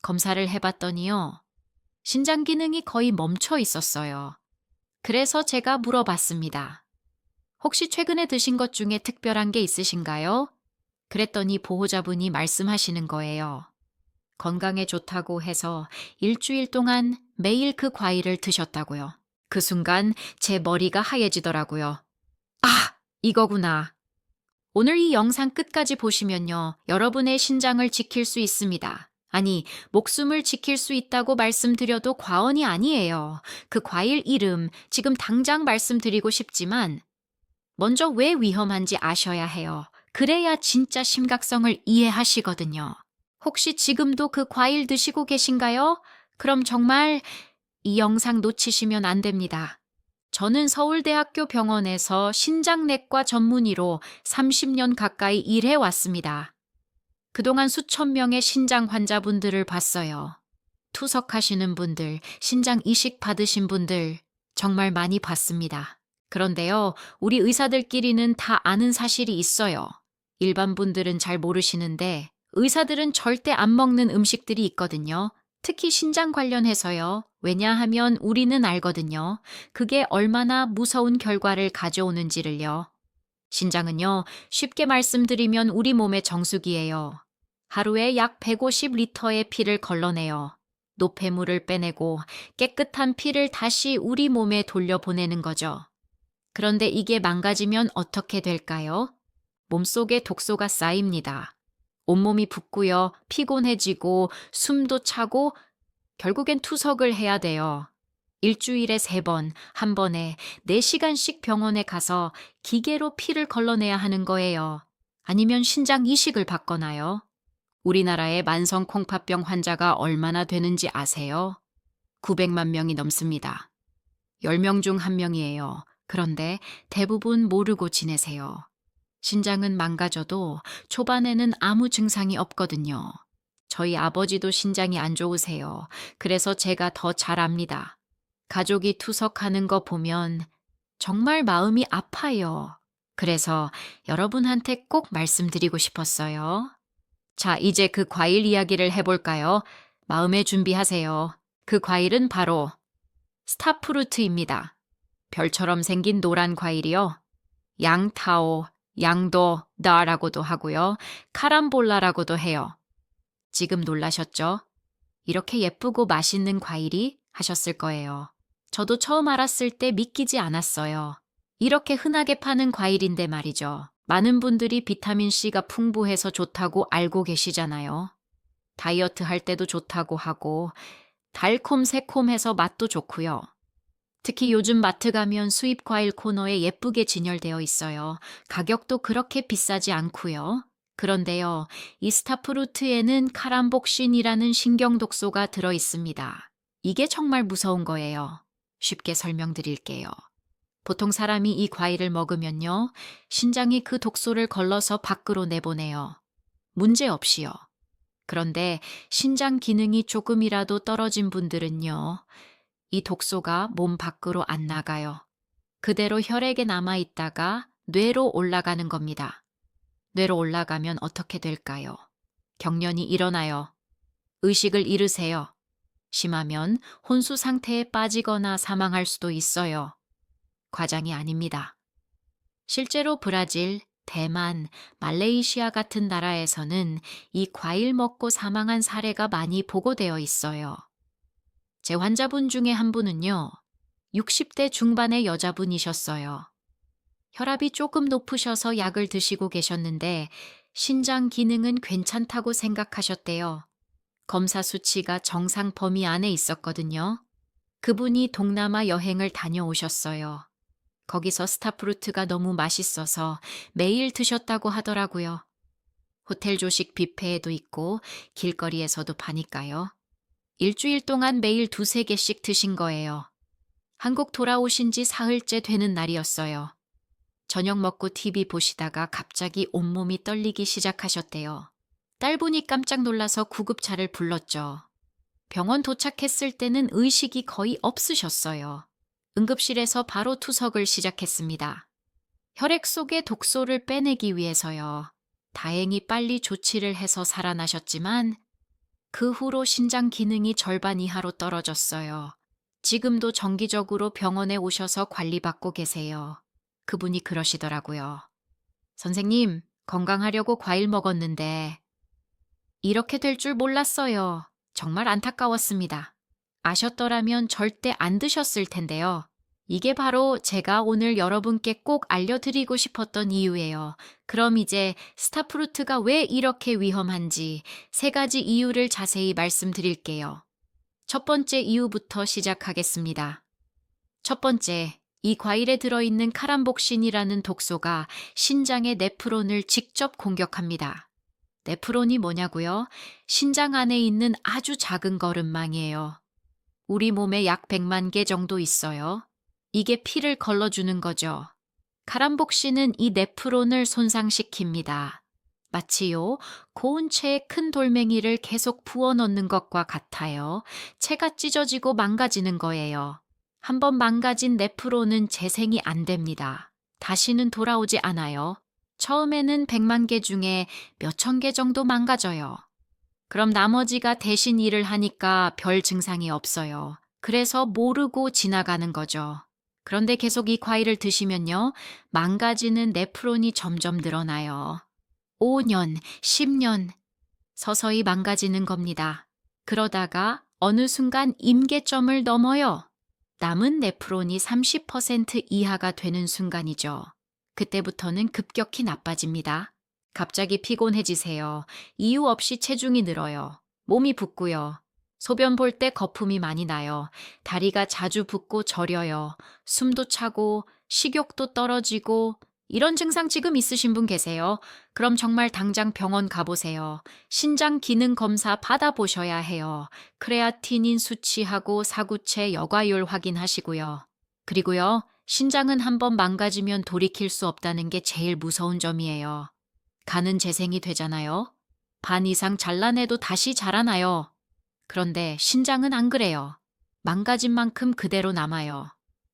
검사를 해봤더니요. 신장 기능이 거의 멈춰 있었어요. 그래서 제가 물어봤습니다. 혹시 최근에 드신 것 중에 특별한 게 있으신가요? 그랬더니 보호자분이 말씀하시는 거예요. 건강에 좋다고 해서 일주일 동안 매일 그 과일을 드셨다고요. 그 순간 제 머리가 하얘지더라고요. 아, 이거구나. 오늘 이 영상 끝까지 보시면요. 여러분의 신장을 지킬 수 있습니다. 아니, 목숨을 지킬 수 있다고 말씀드려도 과언이 아니에요. 그 과일 이름 지금 당장 말씀드리고 싶지만 먼저 왜 위험한지 아셔야 해요. 그래야 진짜 심각성을 이해하시거든요. 혹시 지금도 그 과일 드시고 계신가요? 그럼 정말 이 영상 놓치시면 안 됩니다. 저는 서울대학교 병원에서 신장내과 전문의로 30년 가까이 일해 왔습니다. 그동안 수천 명의 신장 환자분들을 봤어요. 투석하시는 분들, 신장 이식 받으신 분들 정말 많이 봤습니다. 그런데요, 우리 의사들끼리는 다 아는 사실이 있어요. 일반 분들은 잘 모르시는데 의사들은 절대 안 먹는 음식들이 있거든요. 특히 신장 관련해서요. 왜냐하면 우리는 알거든요. 그게 얼마나 무서운 결과를 가져오는지를요. 신장은요, 쉽게 말씀드리면 우리 몸의 정수기예요. 하루에 약 150리터의 피를 걸러내요. 노폐물을 빼내고 깨끗한 피를 다시 우리 몸에 돌려보내는 거죠. 그런데 이게 망가지면 어떻게 될까요? 몸속에 독소가 쌓입니다. 온몸이 붓고요, 피곤해지고 숨도 차고 결국엔 투석을 해야 돼요. 일주일에 3번, 한 번에 4시간씩 병원에 가서 기계로 피를 걸러내야 하는 거예요. 아니면 신장 이식을 받거나요. 우리나라의 만성 콩팥병 환자가 얼마나 되는지 아세요? 900만 명이 넘습니다. 10명 중 1명이에요. 그런데 대부분 모르고 지내세요. 신장은 망가져도 초반에는 아무 증상이 없거든요. 저희 아버지도 신장이 안 좋으세요. 그래서 제가 더 잘 압니다. 가족이 투석하는 거 보면 정말 마음이 아파요. 그래서 여러분한테 꼭 말씀드리고 싶었어요. 자, 이제 그 과일 이야기를 해볼까요? 마음의 준비하세요. 그 과일은 바로 스타프루트입니다. 별처럼 생긴 노란 과일이요. 양타오, 양도다라고도 하고요. 카람볼라라고도 해요. 지금 놀라셨죠? 이렇게 예쁘고 맛있는 과일이 하셨을 거예요. 저도 처음 알았을 때 믿기지 않았어요. 이렇게 흔하게 파는 과일인데 말이죠. 많은 분들이 비타민C가 풍부해서 좋다고 알고 계시잖아요. 다이어트 할 때도 좋다고 하고 달콤 새콤해서 맛도 좋고요. 특히 요즘 마트 가면 수입 과일 코너에 예쁘게 진열되어 있어요. 가격도 그렇게 비싸지 않고요. 그런데요, 이 스타프루트에는 카람복신이라는 신경독소가 들어 있습니다. 이게 정말 무서운 거예요. 쉽게 설명드릴게요. 보통 사람이 이 과일을 먹으면요, 신장이 그 독소를 걸러서 밖으로 내보내요. 문제 없이요. 그런데 신장 기능이 조금이라도 떨어진 분들은요, 이 독소가 몸 밖으로 안 나가요. 그대로 혈액에 남아 있다가 뇌로 올라가는 겁니다. 뇌로 올라가면 어떻게 될까요? 경련이 일어나요. 의식을 잃으세요. 심하면 혼수 상태에 빠지거나 사망할 수도 있어요. 과장이 아닙니다. 실제로 브라질, 대만, 말레이시아 같은 나라에서는 이 과일 먹고 사망한 사례가 많이 보고되어 있어요. 제 환자분 중에 한 분은요, 60대 중반의 여자분이셨어요. 혈압이 조금 높으셔서 약을 드시고 계셨는데 신장 기능은 괜찮다고 생각하셨대요. 검사 수치가 정상 범위 안에 있었거든요. 그분이 동남아 여행을 다녀오셨어요. 거기서 스타프루트가 너무 맛있어서 매일 드셨다고 하더라고요. 호텔 조식 뷔페에도 있고 길거리에서도 파니까요. 일주일 동안 매일 2~3개씩 드신 거예요. 한국 돌아오신 지 사흘째 되는 날이었어요. 저녁 먹고 TV 보시다가 갑자기 온몸이 떨리기 시작하셨대요. 딸분이 깜짝 놀라서 구급차를 불렀죠. 병원 도착했을 때는 의식이 거의 없으셨어요. 응급실에서 바로 투석을 시작했습니다. 혈액 속의 독소를 빼내기 위해서요. 다행히 빨리 조치를 해서 살아나셨지만 그 후로 신장 기능이 절반 이하로 떨어졌어요. 지금도 정기적으로 병원에 오셔서 관리받고 계세요. 그분이 그러시더라고요. 선생님, 건강하려고 과일 먹었는데 이렇게 될 줄 몰랐어요. 정말 안타까웠습니다. 아셨더라면 절대 안 드셨을 텐데요. 이게 바로 제가 오늘 여러분께 꼭 알려드리고 싶었던 이유예요. 그럼 이제 스타프루트가 왜 이렇게 위험한지 세 가지 이유를 자세히 말씀드릴게요. 첫 번째 이유부터 시작하겠습니다. 첫 번째, 이 과일에 들어있는 카람복신이라는 독소가 신장의 네프론을 직접 공격합니다. 네프론이 뭐냐고요? 신장 안에 있는 아주 작은 거름망이에요. 우리 몸에 약 100만 개 정도 있어요. 이게 피를 걸러주는 거죠. 카람복신은 이 네프론을 손상시킵니다. 마치요, 고운 채에 큰 돌멩이를 계속 부어넣는 것과 같아요. 채가 찢어지고 망가지는 거예요. 한번 망가진 네프론은 재생이 안 됩니다. 다시는 돌아오지 않아요. 처음에는 100만 개 중에 몇천 개 정도 망가져요. 그럼 나머지가 대신 일을 하니까 별 증상이 없어요. 그래서 모르고 지나가는 거죠. 그런데 계속 이 과일을 드시면요, 망가지는 네프론이 점점 늘어나요. 5년, 10년, 서서히 망가지는 겁니다. 그러다가 어느 순간 임계점을 넘어요. 남은 네프론이 30% 이하가 되는 순간이죠. 그때부터는 급격히 나빠집니다. 갑자기 피곤해지세요. 이유 없이 체중이 늘어요. 몸이 붓고요. 소변 볼 때 거품이 많이 나요. 다리가 자주 붓고 저려요. 숨도 차고 식욕도 떨어지고 이런 증상 지금 있으신 분 계세요? 그럼 정말 당장 병원 가보세요. 신장 기능 검사 받아보셔야 해요. 크레아티닌 수치하고 사구체 여과율 확인하시고요. 그리고요, 신장은 한번 망가지면 돌이킬 수 없다는 게 제일 무서운 점이에요. 간은 재생이 되잖아요. 반 이상 잘라내도 다시 자라나요. 그런데 신장은 안 그래요. 망가진 만큼 그대로 남아요.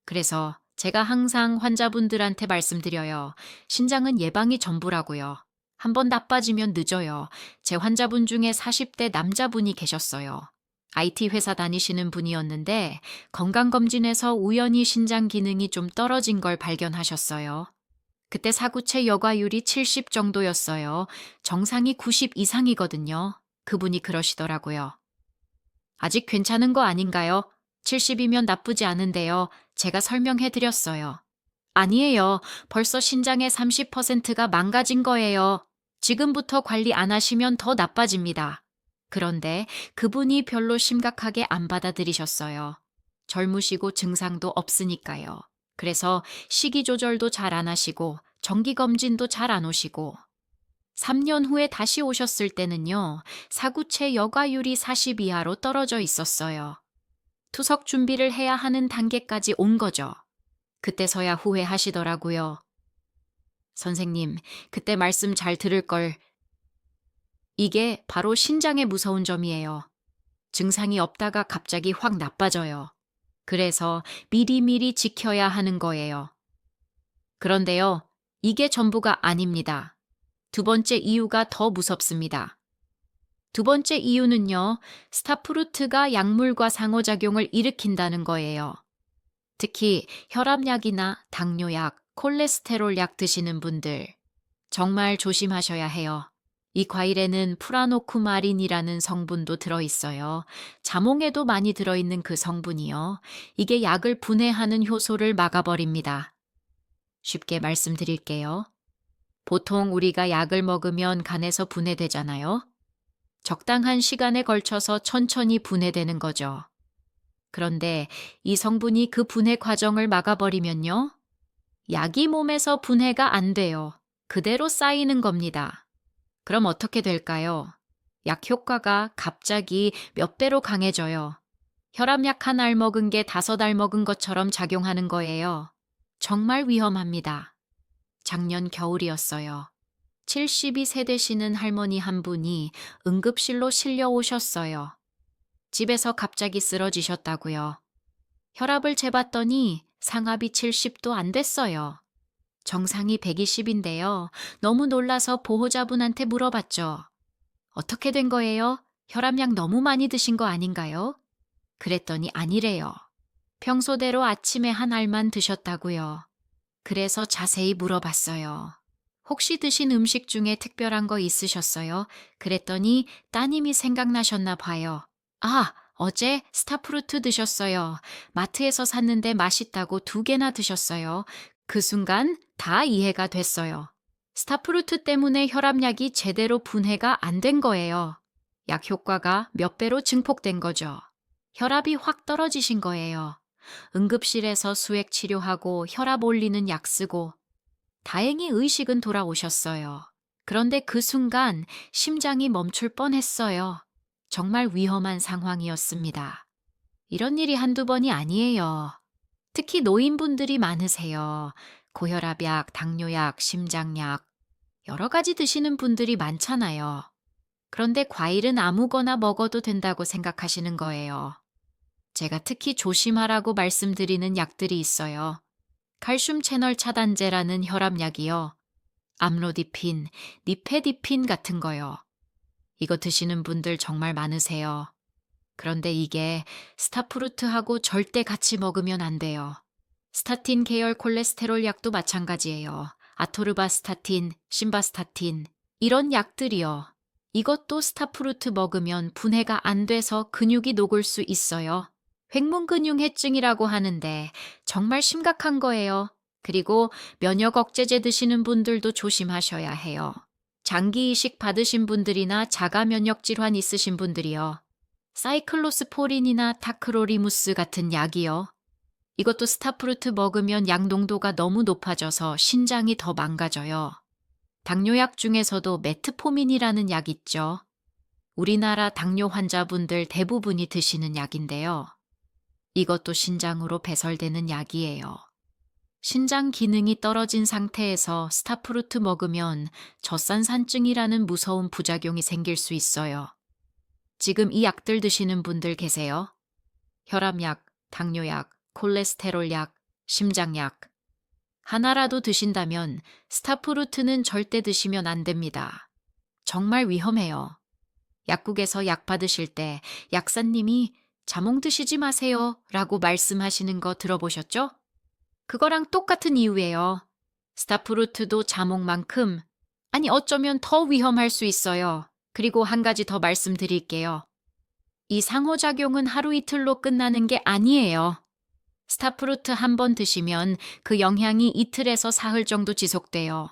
그래서 제가 항상 환자분들한테 말씀드려요. 신장은 예방이 전부라고요. 한번 나빠지면 늦어요. 제 환자분 중에 40대 남자분이 계셨어요. IT 회사 다니시는 분이었는데 건강검진에서 우연히 신장 기능이 좀 떨어진 걸 발견하셨어요. 그때 사구체 여과율이 70 정도였어요. 정상이 90 이상이거든요. 그분이 그러시더라고요. 아직 괜찮은 거 아닌가요? 70이면 나쁘지 않은데요. 제가 설명해 드렸어요. 아니에요. 벌써 신장의 30%가 망가진 거예요. 지금부터 관리 안 하시면 더 나빠집니다. 그런데 그분이 별로 심각하게 안 받아들이셨어요. 젊으시고 증상도 없으니까요. 그래서 식이 조절도 잘 안 하시고 정기검진도 잘 안 오시고 3년 후에 다시 오셨을 때는요, 사구체 여과율이 40 이하로 떨어져 있었어요. 투석 준비를 해야 하는 단계까지 온 거죠. 그때서야 후회하시더라고요. 선생님, 그때 말씀 잘 들을 걸. 이게 바로 신장의 무서운 점이에요. 증상이 없다가 갑자기 확 나빠져요. 그래서 미리미리 지켜야 하는 거예요. 그런데요, 이게 전부가 아닙니다. 두 번째 이유가 더 무섭습니다. 두 번째 이유는요, 스타프루트가 약물과 상호작용을 일으킨다는 거예요. 특히 혈압약이나 당뇨약, 콜레스테롤 약 드시는 분들, 정말 조심하셔야 해요. 이 과일에는 프라노쿠마린이라는 성분도 들어있어요. 자몽에도 많이 들어있는 그 성분이요. 이게 약을 분해하는 효소를 막아버립니다. 쉽게 말씀드릴게요. 보통 우리가 약을 먹으면 간에서 분해되잖아요. 적당한 시간에 걸쳐서 천천히 분해되는 거죠. 그런데 이 성분이 그 분해 과정을 막아버리면요, 약이 몸에서 분해가 안 돼요. 그대로 쌓이는 겁니다. 그럼 어떻게 될까요? 약 효과가 갑자기 몇 배로 강해져요. 혈압약 한 알 먹은 게 5알 먹은 것처럼 작용하는 거예요. 정말 위험합니다. 작년 겨울이었어요. 72세 되시는 할머니 한 분이 응급실로 실려 오셨어요. 집에서 갑자기 쓰러지셨다고요. 혈압을 재봤더니 상압이 70도 안 됐어요. 정상이 120인데요. 너무 놀라서 보호자분한테 물어봤죠. 어떻게 된 거예요? 혈압약 너무 많이 드신 거 아닌가요? 그랬더니 아니래요. 평소대로 아침에 한 알만 드셨다고요. 그래서 자세히 물어봤어요. 혹시 드신 음식 중에 특별한 거 있으셨어요? 그랬더니 따님이 생각나셨나 봐요. 아, 어제 스타프루트 드셨어요. 마트에서 샀는데 맛있다고 2개나 드셨어요. 그 순간 다 이해가 됐어요. 스타프루트 때문에 혈압약이 제대로 분해가 안 된 거예요. 약 효과가 몇 배로 증폭된 거죠. 혈압이 확 떨어지신 거예요. 응급실에서 수액 치료하고 혈압 올리는 약 쓰고 다행히 의식은 돌아오셨어요. 그런데 그 순간 심장이 멈출 뻔했어요. 정말 위험한 상황이었습니다. 이런 일이 한두 번이 아니에요. 특히 노인분들이 많으세요. 고혈압약, 당뇨약, 심장약, 여러 가지 드시는 분들이 많잖아요. 그런데 과일은 아무거나 먹어도 된다고 생각하시는 거예요. 제가 특히 조심하라고 말씀드리는 약들이 있어요. 칼슘 채널 차단제라는 혈압약이요. 암로디핀, 니페디핀 같은 거요. 이거 드시는 분들 정말 많으세요. 그런데 이게 스타프루트하고 절대 같이 먹으면 안 돼요. 스타틴 계열 콜레스테롤 약도 마찬가지예요. 아토르바스타틴, 심바스타틴 이런 약들이요. 이것도 스타프루트 먹으면 분해가 안 돼서 근육이 녹을 수 있어요. 횡문근융해증이라고 하는데 정말 심각한 거예요. 그리고 면역 억제제 드시는 분들도 조심하셔야 해요. 장기 이식 받으신 분들이나 자가 면역 질환 있으신 분들이요. 사이클로스포린이나 타크로리무스 같은 약이요. 이것도 스타프루트 먹으면 약 농도가 너무 높아져서 신장이 더 망가져요. 당뇨약 중에서도 메트포민이라는 약 있죠. 우리나라 당뇨 환자분들 대부분이 드시는 약인데요. 이것도 신장으로 배설되는 약이에요. 신장 기능이 떨어진 상태에서 스타프루트 먹으면 젖산산증이라는 무서운 부작용이 생길 수 있어요. 지금 이 약들 드시는 분들 계세요? 혈압약, 당뇨약, 콜레스테롤약, 심장약. 하나라도 드신다면 스타프루트는 절대 드시면 안 됩니다. 정말 위험해요. 약국에서 약 받으실 때 약사님이 자몽 드시지 마세요 라고 말씀하시는 거 들어보셨죠? 그거랑 똑같은 이유예요. 스타프루트도 자몽만큼, 아니 어쩌면 더 위험할 수 있어요. 그리고 한 가지 더 말씀드릴게요. 이 상호작용은 하루 이틀로 끝나는 게 아니에요. 스타프루트 한 번 드시면 그 영향이 이틀에서 사흘 정도 지속돼요.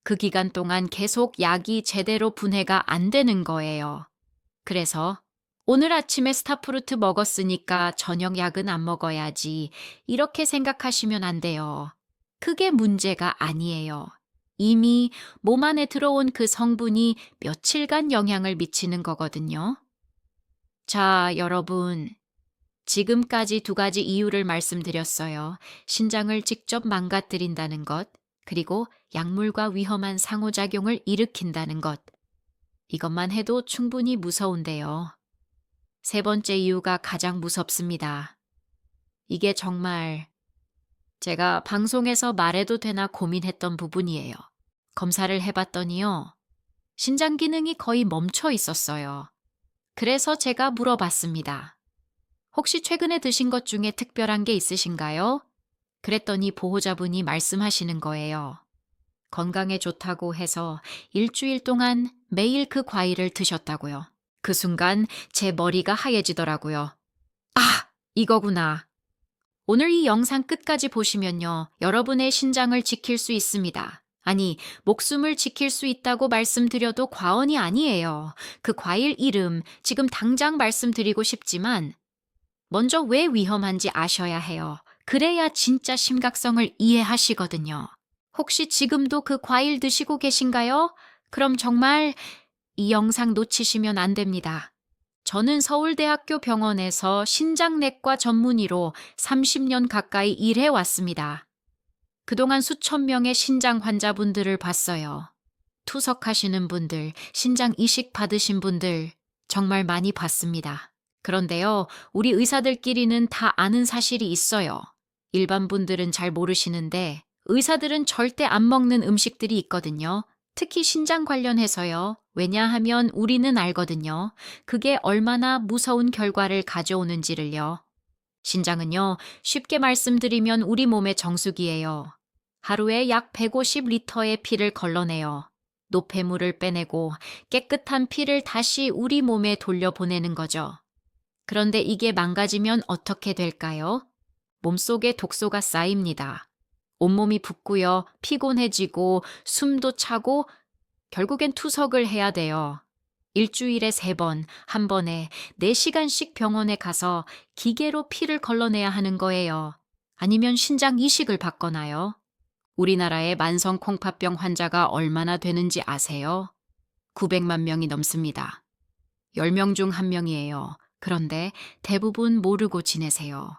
그 기간 동안 계속 약이 제대로 분해가 안 되는 거예요. 그래서 오늘 아침에 스타프루트 먹었으니까 저녁 약은 안 먹어야지 이렇게 생각하시면 안 돼요. 그게 문제가 아니에요. 이미 몸 안에 들어온 그 성분이 며칠간 영향을 미치는 거거든요. 자, 여러분. 지금까지 2가지 이유를 말씀드렸어요. 신장을 직접 망가뜨린다는 것, 그리고 약물과 위험한 상호작용을 일으킨다는 것. 이것만 해도 충분히 무서운데요. 3번째 이유가 가장 무섭습니다. 이게 정말 제가 방송에서 말해도 되나 고민했던 부분이에요. 검사를 해봤더니요. 신장 기능이 거의 멈춰 있었어요. 그래서 제가 물어봤습니다. 혹시 최근에 드신 것 중에 특별한 게 있으신가요? 그랬더니 보호자분이 말씀하시는 거예요. 건강에 좋다고 해서 일주일 동안 매일 그 과일을 드셨다고요. 그 순간 제 머리가 하얘지더라고요. 아, 이거구나. 오늘 이 영상 끝까지 보시면요. 여러분의 신장을 지킬 수 있습니다. 아니, 목숨을 지킬 수 있다고 말씀드려도 과언이 아니에요. 그 과일 이름 지금 당장 말씀드리고 싶지만 먼저 왜 위험한지 아셔야 해요. 그래야 진짜 심각성을 이해하시거든요. 혹시 지금도 그 과일 드시고 계신가요? 그럼 정말 이 영상 놓치시면 안 됩니다. 저는 서울대학교 병원에서 신장내과 전문의로 30년 가까이 일해 왔습니다. 그동안 수천 명의 신장 환자분들을 봤어요. 투석하시는 분들, 신장 이식 받으신 분들 정말 많이 봤습니다. 그런데요, 우리 의사들끼리는 다 아는 사실이 있어요. 일반 분들은 잘 모르시는데 의사들은 절대 안 먹는 음식들이 있거든요. 특히 신장 관련해서요. 왜냐하면 우리는 알거든요. 그게 얼마나 무서운 결과를 가져오는지를요. 신장은요, 쉽게 말씀드리면 우리 몸의 정수기예요. 하루에 약 150리터의 피를 걸러내요. 노폐물을 빼내고 깨끗한 피를 다시 우리 몸에 돌려보내는 거죠. 그런데 이게 망가지면 어떻게 될까요? 몸속에 독소가 쌓입니다. 온몸이 붓고요, 피곤해지고 숨도 차고 결국엔 투석을 해야 돼요. 일주일에 3번, 한 번에 4시간씩 병원에 가서 기계로 피를 걸러내야 하는 거예요. 아니면 신장 이식을 받거나요. 우리나라의 만성 콩팥병 환자가 얼마나 되는지 아세요? 900만 명이 넘습니다. 10명 중 1명이에요. 그런데 대부분 모르고 지내세요.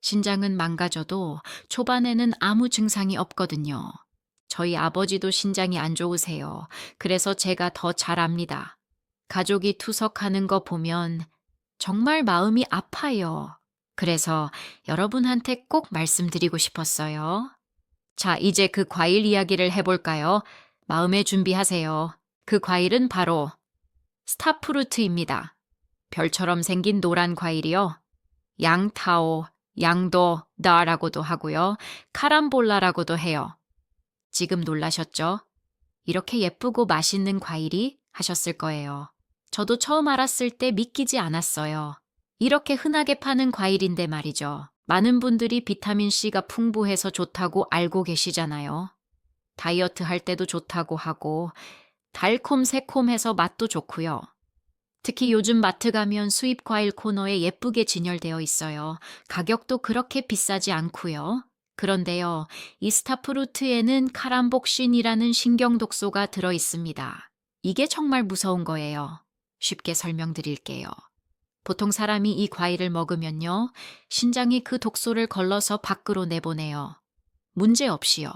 신장은 망가져도 초반에는 아무 증상이 없거든요. 저희 아버지도 신장이 안 좋으세요. 그래서 제가 더 잘 압니다. 가족이 투석하는 거 보면 정말 마음이 아파요. 그래서 여러분한테 꼭 말씀드리고 싶었어요. 자, 이제 그 과일 이야기를 해볼까요? 마음의 준비하세요. 그 과일은 바로 스타프루트입니다. 별처럼 생긴 노란 과일이요. 양타오, 양도다라고도 하고요. 카람볼라라고도 해요. 지금 놀라셨죠? 이렇게 예쁘고 맛있는 과일이 하셨을 거예요. 저도 처음 알았을 때 믿기지 않았어요. 이렇게 흔하게 파는 과일인데 말이죠. 많은 분들이 비타민C가 풍부해서 좋다고 알고 계시잖아요. 다이어트 할 때도 좋다고 하고 달콤 새콤해서 맛도 좋고요. 특히 요즘 마트 가면 수입 과일 코너에 예쁘게 진열되어 있어요. 가격도 그렇게 비싸지 않고요. 그런데요, 이 스타프루트에는 카람복신이라는 신경독소가 들어 있습니다. 이게 정말 무서운 거예요. 쉽게 설명드릴게요. 보통 사람이 이 과일을 먹으면요, 신장이 그 독소를 걸러서 밖으로 내보내요. 문제 없이요.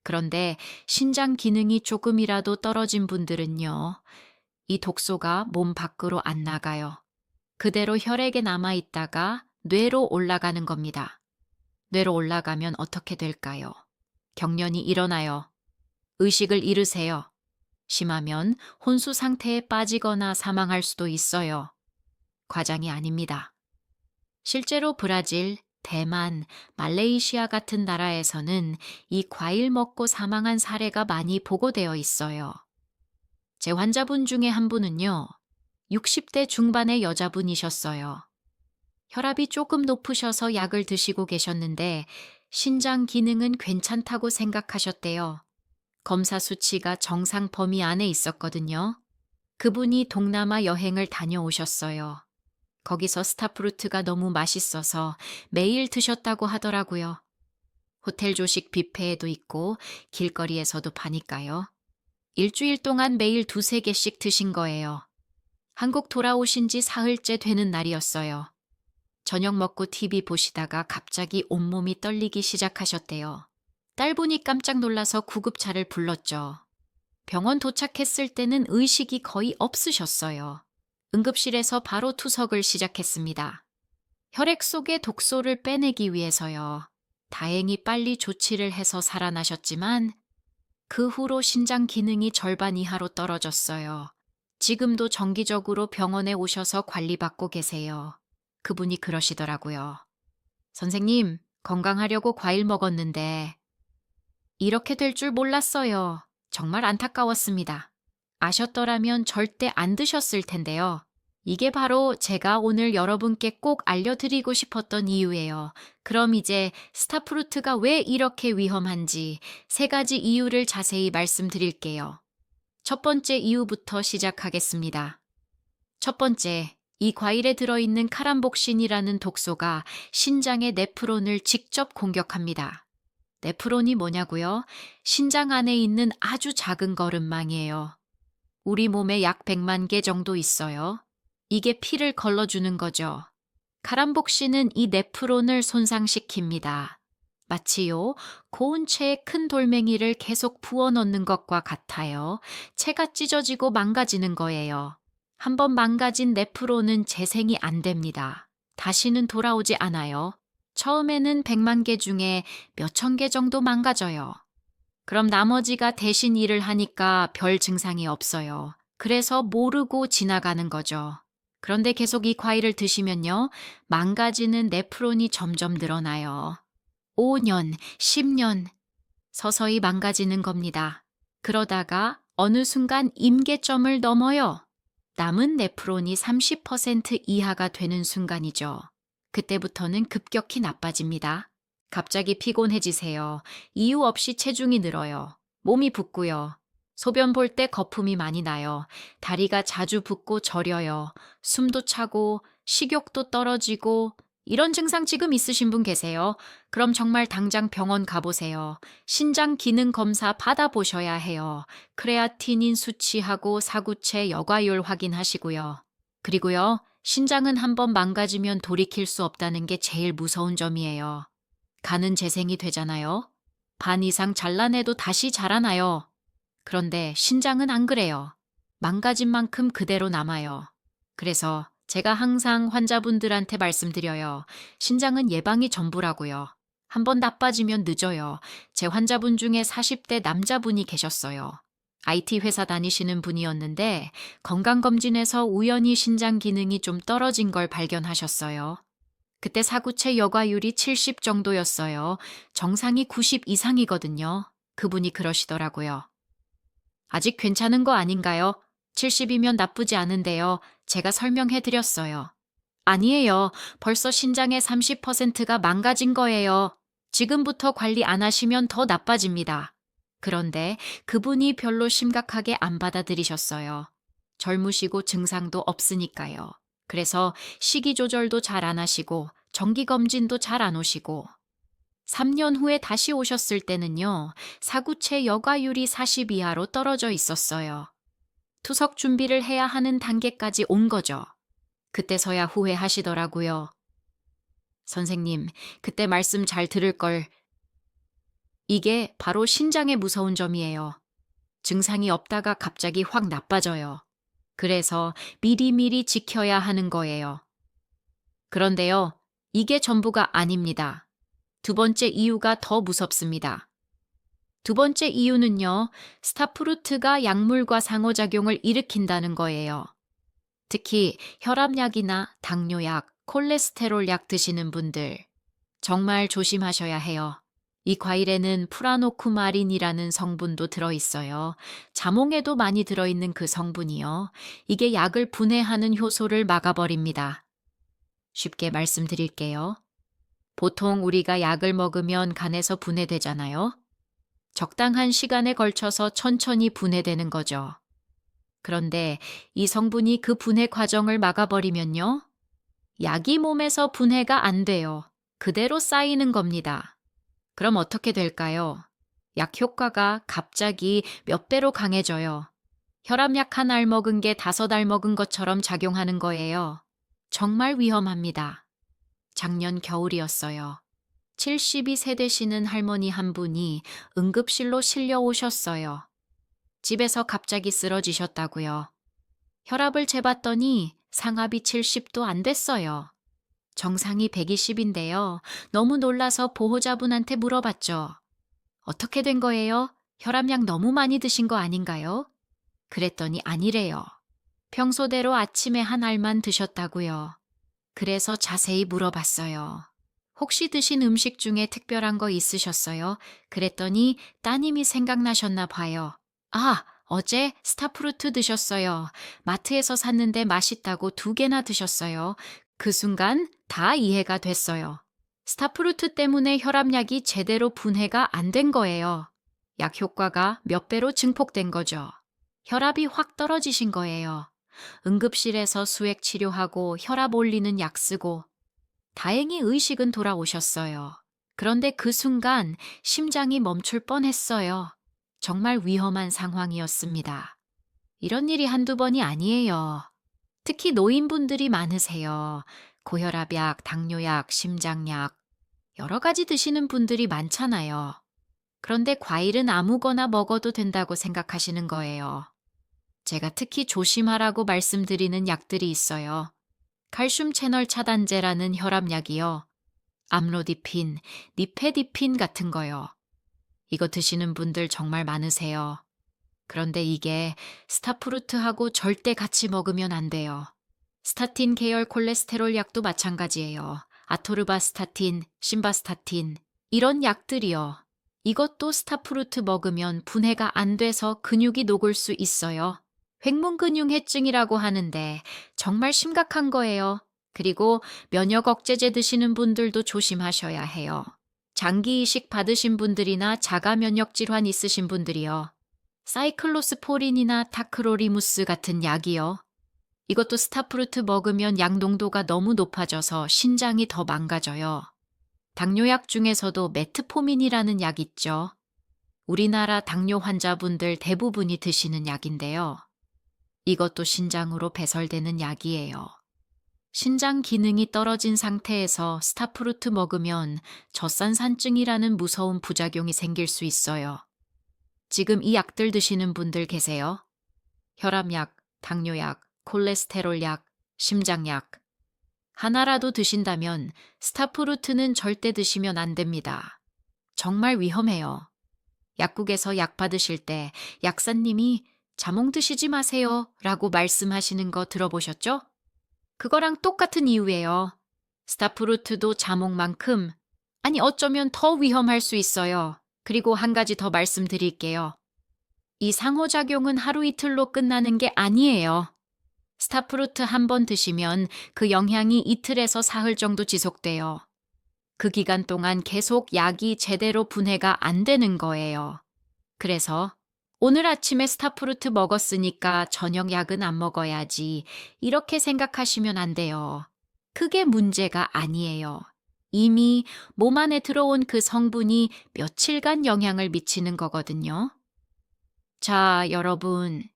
그런데 신장 기능이 조금이라도 떨어진 분들은요, 이 독소가 몸 밖으로 안 나가요. 그대로 혈액에 남아 있다가 뇌로 올라가는 겁니다. 뇌로 올라가면 어떻게 될까요? 경련이 일어나요. 의식을 잃으세요. 심하면 혼수 상태에 빠지거나 사망할 수도 있어요. 과장이 아닙니다. 실제로 브라질, 대만, 말레이시아 같은 나라에서는 이 과일 먹고 사망한 사례가 많이 보고되어 있어요. 제 환자분 중에 한 분은요, 60대 중반의 여자분이셨어요. 혈압이 조금 높으셔서 약을 드시고 계셨는데 신장 기능은 괜찮다고 생각하셨대요. 검사 수치가 정상 범위 안에 있었거든요. 그분이 동남아 여행을 다녀오셨어요. 거기서 스타프루트가 너무 맛있어서 매일 드셨다고 하더라고요. 호텔 조식 뷔페에도 있고 길거리에서도 파니까요. 일주일 동안 매일 2~3개씩 드신 거예요. 한국 돌아오신 지 사흘째 되는 날이었어요. 저녁 먹고 TV 보시다가 갑자기 온몸이 떨리기 시작하셨대요. 딸분이 깜짝 놀라서 구급차를 불렀죠. 병원 도착했을 때는 의식이 거의 없으셨어요. 응급실에서 바로 투석을 시작했습니다. 혈액 속의 독소를 빼내기 위해서요. 다행히 빨리 조치를 해서 살아나셨지만 그 후로 신장 기능이 절반 이하로 떨어졌어요. 지금도 정기적으로 병원에 오셔서 관리받고 계세요. 그분이 그러시더라고요. 선생님, 건강하려고 과일 먹었는데 이렇게 될 줄 몰랐어요. 정말 안타까웠습니다. 아셨더라면 절대 안 드셨을 텐데요. 이게 바로 제가 오늘 여러분께 꼭 알려드리고 싶었던 이유예요. 그럼 이제 스타프루트가 왜 이렇게 위험한지 3가지 이유를 자세히 말씀드릴게요. 첫 번째 이유부터 시작하겠습니다. 첫 번째, 이 과일에 들어있는 카람복신이라는 독소가 신장의 네프론을 직접 공격합니다. 네프론이 뭐냐고요? 신장 안에 있는 아주 작은 거름망이에요. 우리 몸에 약 100만 개 정도 있어요. 이게 피를 걸러주는 거죠. 카람복신은 이 네프론을 손상시킵니다. 마치요, 고운 채에 큰 돌멩이를 계속 부어넣는 것과 같아요. 채가 찢어지고 망가지는 거예요. 한번 망가진 네프론은 재생이 안 됩니다. 다시는 돌아오지 않아요. 처음에는 100만 개 중에 몇천 개 정도 망가져요. 그럼 나머지가 대신 일을 하니까 별 증상이 없어요. 그래서 모르고 지나가는 거죠. 그런데 계속 이 과일을 드시면요, 망가지는 네프론이 점점 늘어나요. 5년, 10년, 서서히 망가지는 겁니다. 그러다가 어느 순간 임계점을 넘어요. 남은 네프론이 30% 이하가 되는 순간이죠. 그때부터는 급격히 나빠집니다. 갑자기 피곤해지세요. 이유 없이 체중이 늘어요. 몸이 붓고요. 소변 볼 때 거품이 많이 나요. 다리가 자주 붓고 저려요. 숨도 차고 식욕도 떨어지고 이런 증상 지금 있으신 분 계세요? 그럼 정말 당장 병원 가보세요. 신장 기능 검사 받아보셔야 해요. 크레아티닌 수치하고 사구체 여과율 확인하시고요. 그리고요, 신장은 한번 망가지면 돌이킬 수 없다는 게 제일 무서운 점이에요. 간은 재생이 되잖아요. 반 이상 잘라내도 다시 자라나요. 그런데 신장은 안 그래요. 망가진 만큼 그대로 남아요. 그래서 제가 항상 환자분들한테 말씀드려요. 신장은 예방이 전부라고요. 한번 나빠지면 늦어요. 제 환자분 중에 40대 남자분이 계셨어요. IT 회사 다니시는 분이었는데 건강검진에서 우연히 신장 기능이 좀 떨어진 걸 발견하셨어요. 그때 사구체 여과율이 70 정도였어요. 정상이 90 이상이거든요. 그분이 그러시더라고요. 아직 괜찮은 거 아닌가요? 70이면 나쁘지 않은데요. 제가 설명해 드렸어요. 아니에요. 벌써 신장의 30%가 망가진 거예요. 지금부터 관리 안 하시면 더 나빠집니다. 그런데 그분이 별로 심각하게 안 받아들이셨어요. 젊으시고 증상도 없으니까요. 그래서 식이 조절도 잘 안 하시고 정기검진도 잘 안 오시고 3년 후에 다시 오셨을 때는요, 사구체 여과율이 40 이하로 떨어져 있었어요. 투석 준비를 해야 하는 단계까지 온 거죠. 그때서야 후회하시더라고요. 선생님, 그때 말씀 잘 들을 걸. 이게 바로 신장의 무서운 점이에요. 증상이 없다가 갑자기 확 나빠져요. 그래서 미리미리 지켜야 하는 거예요. 그런데요, 이게 전부가 아닙니다. 두 번째 이유가 더 무섭습니다. 두 번째 이유는요, 스타프루트가 약물과 상호작용을 일으킨다는 거예요. 특히 혈압약이나 당뇨약, 콜레스테롤 약 드시는 분들, 정말 조심하셔야 해요. 이 과일에는 프라노쿠마린이라는 성분도 들어있어요. 자몽에도 많이 들어있는 그 성분이요. 이게 약을 분해하는 효소를 막아버립니다. 쉽게 말씀드릴게요. 보통 우리가 약을 먹으면 간에서 분해되잖아요. 적당한 시간에 걸쳐서 천천히 분해되는 거죠. 그런데 이 성분이 그 분해 과정을 막아버리면요, 약이 몸에서 분해가 안 돼요. 그대로 쌓이는 겁니다. 그럼 어떻게 될까요? 약 효과가 갑자기 몇 배로 강해져요. 혈압약 한 알 먹은 게 5알 먹은 것처럼 작용하는 거예요. 정말 위험합니다. 작년 겨울이었어요. 72세 되시는 할머니 한 분이 응급실로 실려 오셨어요. 집에서 갑자기 쓰러지셨다고요. 혈압을 재봤더니 상압이 70도 안 됐어요. 정상이 120인데요. 너무 놀라서 보호자분한테 물어봤죠. 어떻게 된 거예요? 혈압약 너무 많이 드신 거 아닌가요? 그랬더니 아니래요. 평소대로 아침에 한 알만 드셨다고요. 그래서 자세히 물어봤어요. 혹시 드신 음식 중에 특별한 거 있으셨어요? 그랬더니 따님이 생각나셨나 봐요. 아, 어제 스타프루트 드셨어요. 마트에서 샀는데 맛있다고 2개나 드셨어요. 그 순간 다 이해가 됐어요. 스타프루트 때문에 혈압약이 제대로 분해가 안 된 거예요. 약 효과가 몇 배로 증폭된 거죠. 혈압이 확 떨어지신 거예요. 응급실에서 수액 치료하고 혈압 올리는 약 쓰고 다행히 의식은 돌아오셨어요. 그런데 그 순간 심장이 멈출 뻔했어요. 정말 위험한 상황이었습니다. 이런 일이 한두 번이 아니에요. 특히 노인분들이 많으세요. 고혈압약, 당뇨약, 심장약, 여러 가지 드시는 분들이 많잖아요. 그런데 과일은 아무거나 먹어도 된다고 생각하시는 거예요. 제가 특히 조심하라고 말씀드리는 약들이 있어요. 칼슘 채널 차단제라는 혈압약이요. 암로디핀, 니페디핀 같은 거요. 이거 드시는 분들 정말 많으세요. 그런데 이게 스타프루트하고 절대 같이 먹으면 안 돼요. 스타틴 계열 콜레스테롤 약도 마찬가지예요. 아토르바스타틴, 심바스타틴, 이런 약들이요. 이것도 스타프루트 먹으면 분해가 안 돼서 근육이 녹을 수 있어요. 횡문근육해증이라고 하는데 정말 심각한 거예요. 그리고 면역 억제제 드시는 분들도 조심하셔야 해요. 장기 이식 받으신 분들이나 자가 면역 질환 있으신 분들이요. 사이클로스포린이나 타크로리무스 같은 약이요. 이것도 스타프루트 먹으면 약 농도가 너무 높아져서 신장이 더 망가져요. 당뇨약 중에서도 메트포민이라는 약 있죠. 우리나라 당뇨 환자분들 대부분이 드시는 약인데요. 이것도 신장으로 배설되는 약이에요. 신장 기능이 떨어진 상태에서 스타프루트 먹으면 젖산산증이라는 무서운 부작용이 생길 수 있어요. 지금 이 약들 드시는 분들 계세요? 혈압약, 당뇨약, 콜레스테롤 약, 심장약. 하나라도 드신다면 스타프루트는 절대 드시면 안 됩니다. 정말 위험해요. 약국에서 약 받으실 때 약사님이 자몽 드시지 마세요 라고 말씀하시는 거 들어보셨죠? 그거랑 똑같은 이유예요. 스타프루트도 자몽만큼, 아니 어쩌면 더 위험할 수 있어요. 그리고 한 가지 더 말씀드릴게요. 이 상호작용은 하루 이틀로 끝나는 게 아니에요. 스타프루트 한 번 드시면 그 영향이 이틀에서 사흘 정도 지속돼요. 그 기간 동안 계속 약이 제대로 분해가 안 되는 거예요. 그래서 오늘 아침에 스타프루트 먹었으니까 저녁 약은 안 먹어야지 이렇게 생각하시면 안 돼요. 그게 문제가 아니에요. 이미 몸 안에 들어온 그 성분이 며칠간 영향을 미치는 거거든요. 자, 여러분.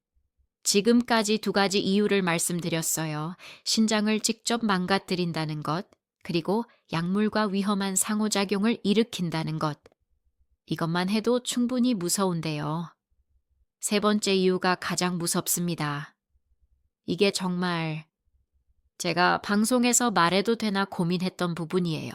지금까지 두 가지 이유를 말씀드렸어요. 신장을 직접 망가뜨린다는 것, 그리고 약물과 위험한 상호작용을 일으킨다는 것. 이것만 해도 충분히 무서운데요. 세 번째 이유가 가장 무섭습니다. 이게 정말 제가 방송에서 말해도 되나 고민했던 부분이에요.